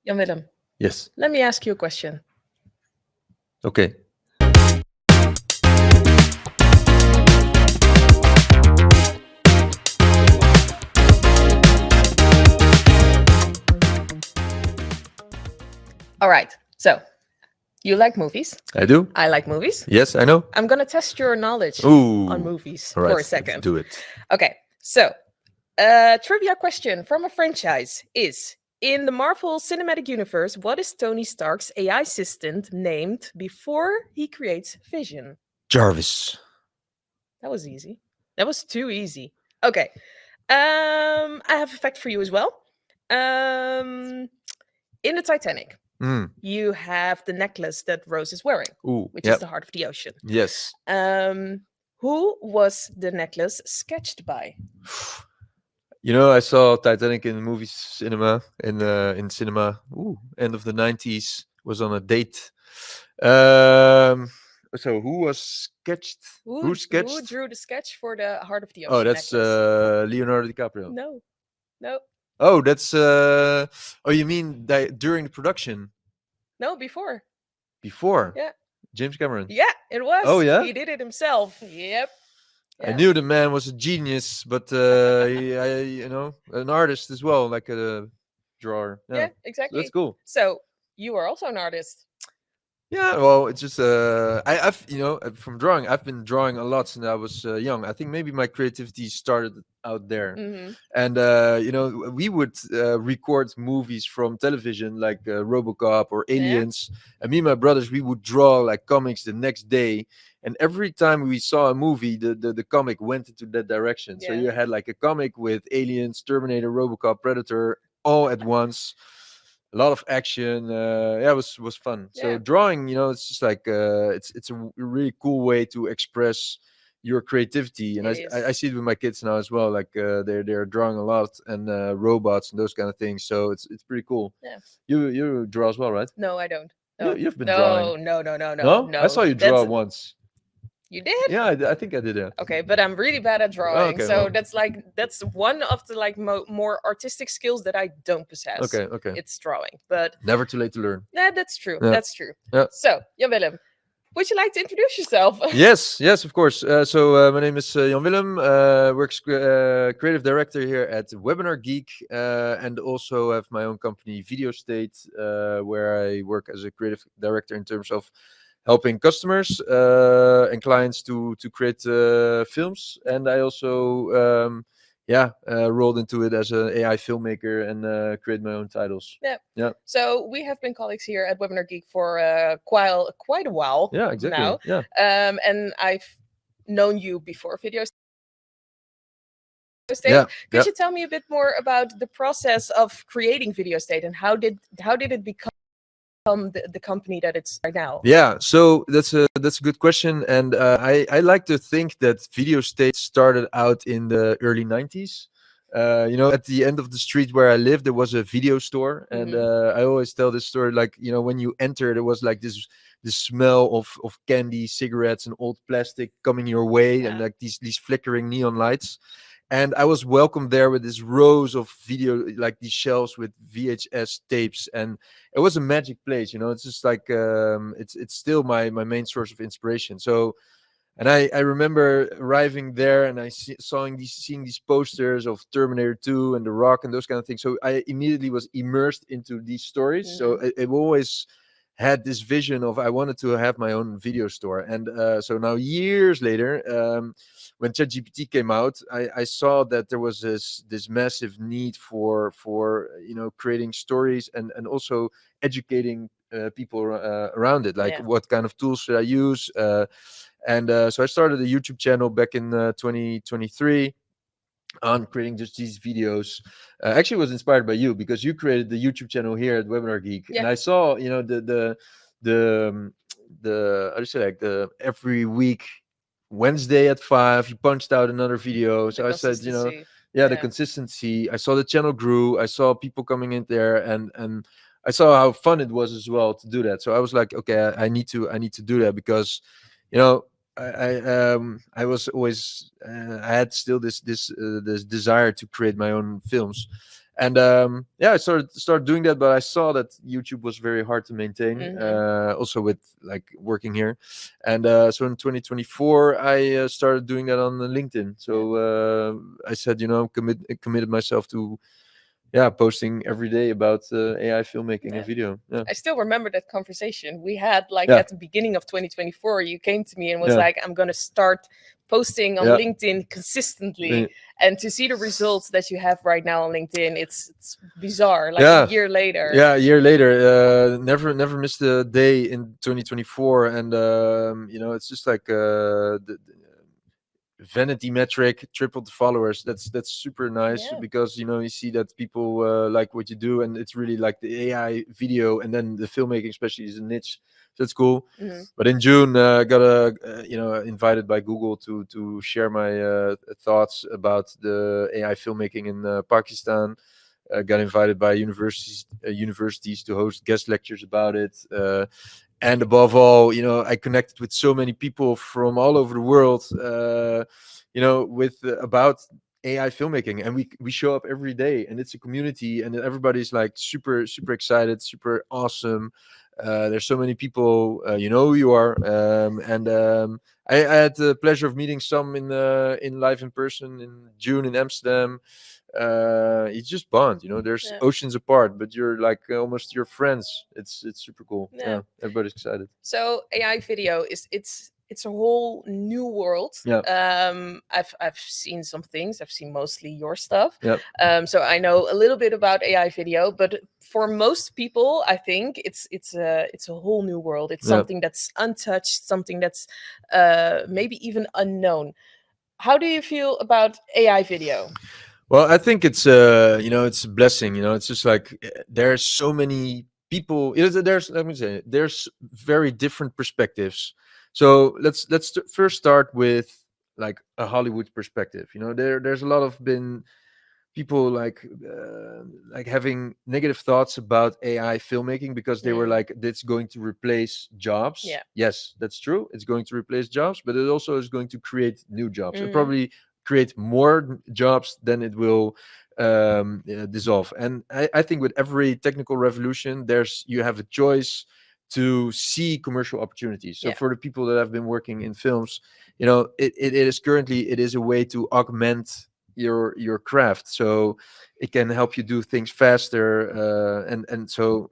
Jan-Willem, Yes. let me ask you a question. Okay. All right. So, you like movies? I do. I like movies. Yes, I know. I'm gonna test your knowledge Ooh. on movies All right. for a Let's second. do it. Okay. So, trivia question from a franchise is: in the Marvel Cinematic Universe, what is Tony Stark's AI assistant named before he creates Vision? Jarvis. That was easy. That was too easy. Okay. I have a fact for you as well. In the Titanic, you have the necklace that Rose is wearing, which is the heart of the ocean. Yes. Who was the necklace sketched by? You know, I saw Titanic in movie cinema in cinema. End of the 90s. Was on a date. So who was sketched? Who sketched? Who drew the sketch for the heart of the Oh, ocean that's necklace? Leonardo DiCaprio. No, no, Oh, that's oh, you mean during the production? no, before. Before? Yeah. James Cameron. Yeah, it was. Oh, yeah? He did it himself. Yep. I knew the man was a genius, but you know, an artist as well, like a drawer. Yeah, exactly. So that's cool. So you are also an artist. Yeah, well, it's just I've you know from drawing, I've been drawing a lot since I was young. I think maybe my creativity started out there, and you know we would record movies from television like RoboCop or Aliens, and me and my brothers we would draw like comics the next day. And every time we saw a movie, the comic went into that direction. So you had like a comic with Aliens, Terminator, RoboCop, Predator, all at once. A lot of action. Yeah, it was fun. So drawing, you know, it's just like it's a really cool way to express your creativity. And I see it with my kids now as well. Like they're drawing a lot and robots and those kind of things. So it's pretty cool. Yeah. You draw as well, right? No, I don't. No. You've been drawing. No. I saw you draw once. You did? Yeah, I think I did. Yeah. Okay, but I'm really bad at drawing, so that's one of the like more artistic skills that I don't possess. Okay. It's drawing, but never too late to learn. Yeah, that's true. Yeah. That's true. Yeah. So, Jan-Willem, would you like to introduce yourself? Yes, of course. So my name is Jan-Willem. Works creative director here at WebinarGeek, and also have my own company Videostate, where I work as a creative director in terms of helping customers and clients to create films. And I also rolled into it as an AI filmmaker and create my own titles. Yeah. So we have been colleagues here at WebinarGeek for quite a while. Yeah, exactly. Now. Yeah. And I've known you before Videostate. Yeah. Could you tell me a bit more about the process of creating Videostate and how did it become the company that it's right now? Yeah, so that's a good question, and I like to think that Videostate started out in the early 90s. You know, at the end of the street where I lived, there was a video store, and I always tell this story. Like, you know, when you enter, there was like this smell of candy, cigarettes, and old plastic coming your way, and like these flickering neon lights. And I was welcomed there with this rows of video, like these shelves with VHS tapes, and it was a magic place. You know, it's just like it's still my main source of inspiration. So, and I remember arriving there and seeing these posters of Terminator 2 and The Rock and those kind of things. So I immediately was immersed into these stories. So it always had this vision of I wanted to have my own video store. And so now years later, when ChatGPT came out, I saw that there was this massive need for you know, creating stories and also educating people around it, like what kind of tools should I use. And so I started a YouTube channel back in 2023 on creating just these videos. Actually was inspired by you because you created the YouTube channel here at WebinarGeek, and I saw, you know, the how do you say, like the every week Wednesday at 5 you punched out another video. So I said, you know, the consistency. I saw the channel grew. I saw people coming in there, and I saw how fun it was as well to do that. So I was like, okay, I need to do that because, you know, I was always I had still this desire to create my own films, And yeah, I started doing that, but I saw that YouTube was very hard to maintain. Also with like working here, and so in 2024 I started doing that on LinkedIn. So I said, committed myself to posting every day about AI filmmaking and video. Yeah. I still remember that conversation we had, like Yeah. at the beginning of 2024. You came to me and was Yeah. like, I'm going to start posting on Yeah. LinkedIn consistently. Yeah. And to see the results that you have right now on LinkedIn, it's bizarre. Like Yeah. a year later. Yeah, a year later, never missed a day in 2024, and it's just like the vanity metric tripled followers. That's super nice Yeah. because you see that people like what you do, and it's really like the AI video, and then the filmmaking especially is a niche. So that's cool. But in June, I got invited by Google to share my thoughts about the AI filmmaking in Pakistan. Got invited by universities to host guest lectures about it. And above all, I connected with so many people from all over the world, with about AI filmmaking, and we show up every day, and it's a community, and everybody's like super excited, super awesome. There's so many people, who you are, and I had the pleasure of meeting some in live in person in June in Amsterdam. It's just bond, there's oceans apart, but you're like almost your friends. It's super cool. Yeah, everybody's excited. So AI video it's a whole new world. I've seen some things. I've seen mostly your stuff. So I know a little bit about AI video, but for most people, I think it's a whole new world. It's something that's untouched, something that's maybe even unknown. How do you feel about AI video? Well, I think it's it's a blessing. It's just like there's so many people. There's let me say there's very different perspectives. So let's first start with like a Hollywood perspective. There's a lot of been people like having negative thoughts about AI filmmaking because they were like, it's going to replace jobs. Yes, that's true. It's going to replace jobs, but it also is going to create new jobs. It probably create more jobs than it will dissolve. And I think with every technical revolution, you have a choice to see commercial opportunities. So for the people that have been working in films, it is currently it is a way to augment your craft, so it can help you do things faster, and so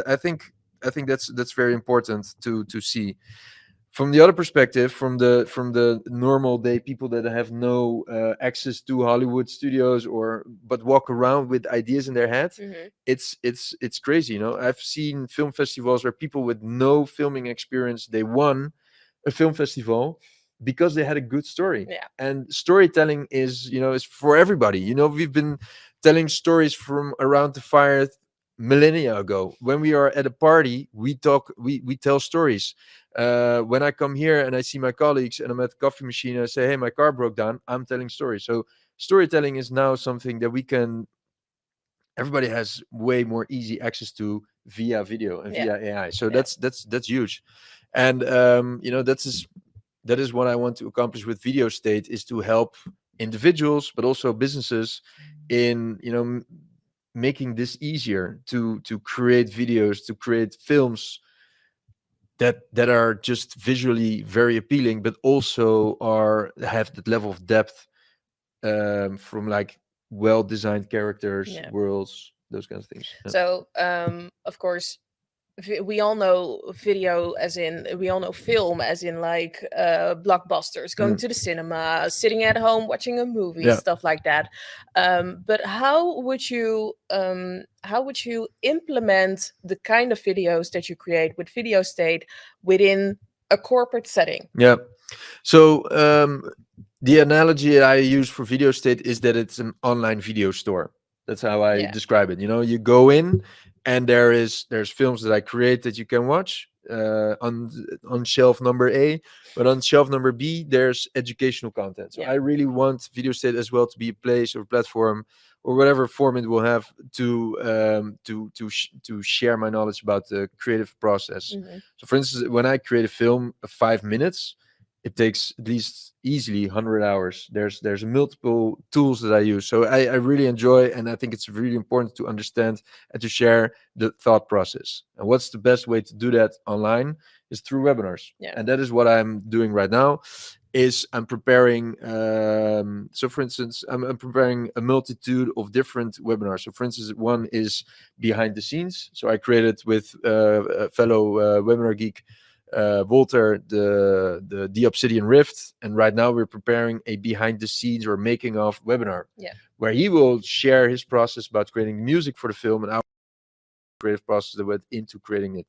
I think that's very important to see. From the other perspective, from the normal day people that have no access to Hollywood studios but walk around with ideas in their head, it's crazy. I've seen film festivals where people with no filming experience, they won a film festival because they had a good story. And storytelling is for everybody. We've been telling stories from around the fire millennia ago. When we are at a party, we tell stories. When I come here and I see my colleagues and I'm at the coffee machine and I say, hey, my car broke down, I'm telling stories. So storytelling is now something that everybody has way more easy access to via video and via AI. So that's huge. And that is what I want to accomplish with Videostate, is to help individuals but also businesses in making this easier to create videos, to create films that are just visually very appealing, but also have that level of depth, from like well designed characters, worlds, those kinds of things. So of course we all know video as in we all know film as in like blockbusters, going to the cinema, sitting at home watching a movie, stuff like that. But how would you implement the kind of videos that you create with Videostate within a corporate setting? So the analogy I use for Videostate is that it's an online video store. That's how I describe it. You go in and there's films that I create that you can watch on shelf number A, but on shelf number B there's educational content. So I really want Videostate as well to be a place or platform or whatever form it will have to share my knowledge about the creative process. So for instance, when I create a film of 5 minutes, it takes at least easily 100 hours. There's multiple tools that I use, so I really enjoy, and I think it's really important to understand and to share the thought process. And what's the best way to do that online is through webinars. Yeah. And that is what I'm doing right now. Is I'm preparing, so for instance, I'm preparing a multitude of different webinars. So for instance, one is behind the scenes. So I created with a fellow WebinarGeek, Walter, the Obsidian Rift, and right now we're preparing a behind the scenes or making of webinar, where he will share his process about creating music for the film and our creative process that went into creating it.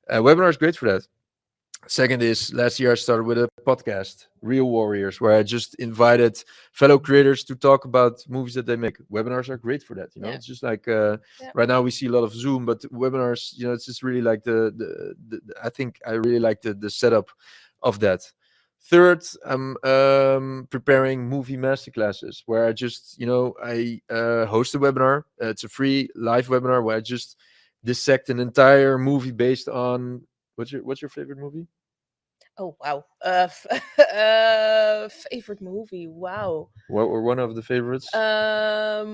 Webinar is great for that. Second is, last year I started with a podcast, Real Warriors, where I just invited fellow creators to talk about movies that they make. Webinars are great for that. It's just like right now we see a lot of Zoom, but webinars, it's just really like the I think I really like the setup of that. Third, I'm preparing movie masterclasses where I just, I host a webinar. It's a free live webinar where I just dissect an entire movie based on what's your favorite movie? Oh wow. Favorite movie. Wow. What were one of the favorites? Well,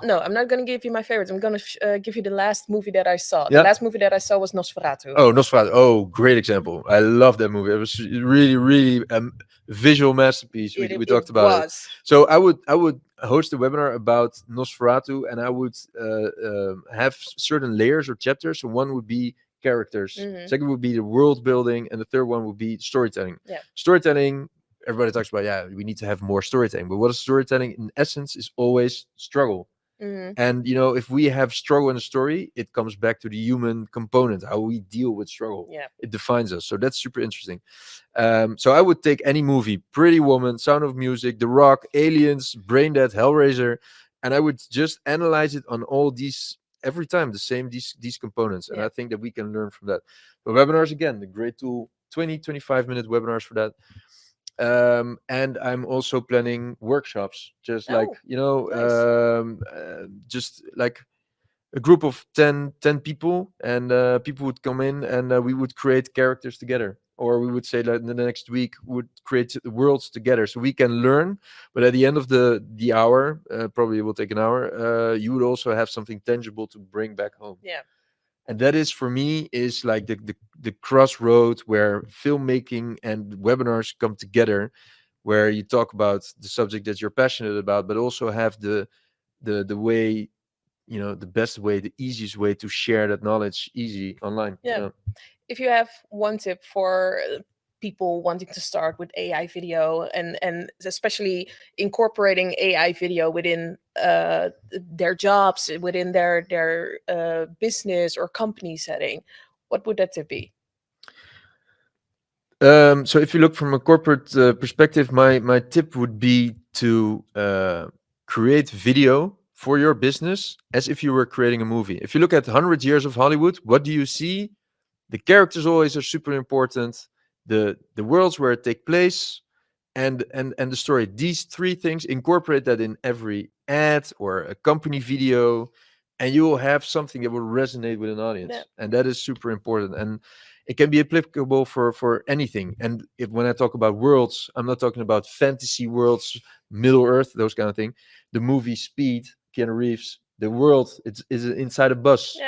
no, I'm not going to give you my favorites. I'm going to give you the last movie that I saw. Yeah. The last movie that I saw was Nosferatu. Oh, Nosferatu. Oh, great example. I love that movie. It was really, really visual masterpiece. We talked about it. So I would host a webinar about Nosferatu, and I would have certain layers or chapters. So one would be characters, second would be the world building, and the third one would be storytelling. Storytelling, everybody talks about, we need to have more storytelling, but what is storytelling in essence is always struggle. And if we have struggle in a story, it comes back to the human component, how we deal with struggle. It defines us. So that's super interesting. So I would take any movie, Pretty Woman, Sound of Music, The Rock, Aliens, Braindead, Hellraiser, and I would just analyze it on all these every time, the same these components. And I think that we can learn from that. But webinars, again, the great tool, 25-minute webinars for that. And I'm also planning workshops, just like just like a group of 10 people, and people would come in, and we would create characters together, or we would say that in the next week would create worlds together, so we can learn. But at the end of the hour, probably it will take an hour, you would also have something tangible to bring back home. And that is, for me, is like the crossroad where filmmaking and webinars come together, where you talk about the subject that you're passionate about, but also have the way, the best way, the easiest way to share that knowledge easy online. If you have one tip for people wanting to start with AI video, and especially incorporating AI video within their jobs, within their business or company setting, what would that tip be? So if you look from a corporate perspective, my tip would be to create video for your business as if you were creating a movie. If you look at 100 years of Hollywood, what do you see? The characters always are super important. The worlds where it take place, and the story. These three things, incorporate that in every ad or a company video, and you will have something that will resonate with an audience. And that is super important. And it can be applicable for anything. And when I talk about worlds, I'm not talking about fantasy worlds, Middle Earth, those kind of thing. The movie Speed, Keanu Reeves, the world is inside a bus.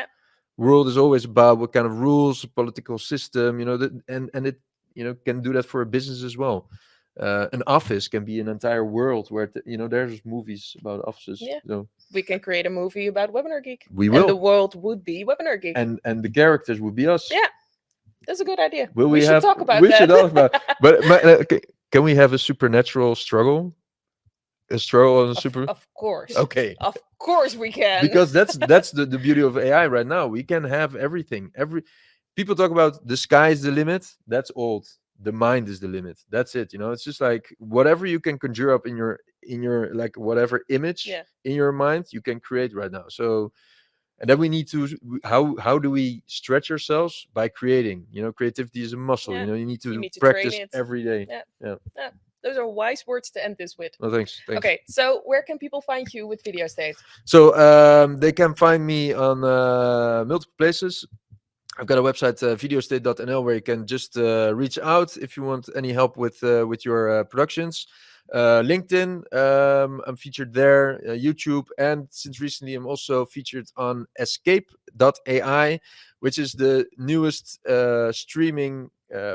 World is always about what kind of rules, political system, and it can do that for a business as well. An office can be an entire world where there's movies about offices. We can create a movie about WebinarGeek. We will. And the world would be WebinarGeek. And the characters would be us. That's a good idea. We should talk about we that. should talk about. But can we have a supernatural struggle? A struggle on a super. Of course. Okay. Of course we can. Because that's the beauty of AI right now. We can have everything. People talk about the sky is the limit. That's old. The mind is the limit. That's it. It's just like whatever you can conjure up in your like whatever image in your mind, you can create right now. So, and then we need to, how do we stretch ourselves? By creating. Creativity is a muscle. You need to practice every day. Those are wise words to end this with. Oh, thanks. Okay, so where can people find you with Videostate? So they can find me on multiple places. I've got a website, videostate.nl, where you can just reach out if you want any help with your productions. LinkedIn, I'm featured there. YouTube, and since recently, I'm also featured on Escape.ai, which is the newest streaming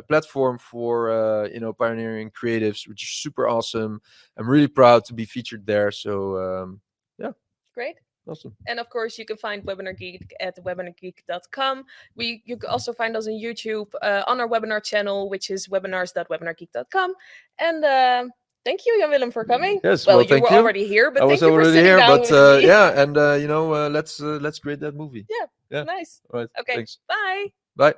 platform for pioneering creatives, which is super awesome. I'm really proud to be featured there. So yeah, Great. awesome. And of course, you can find WebinarGeek at WebinarGeek.com. You can also find us on YouTube on our webinar channel, which is webinars.webinargeek.com. And thank you, Jan-Willem, for coming. Yes, Well, well, you thank were you. already here, but I thank was you for already sitting here, down but with me. yeah, and let's create that movie. Yeah, Yeah. nice. All right. Okay, Thanks. bye. Bye.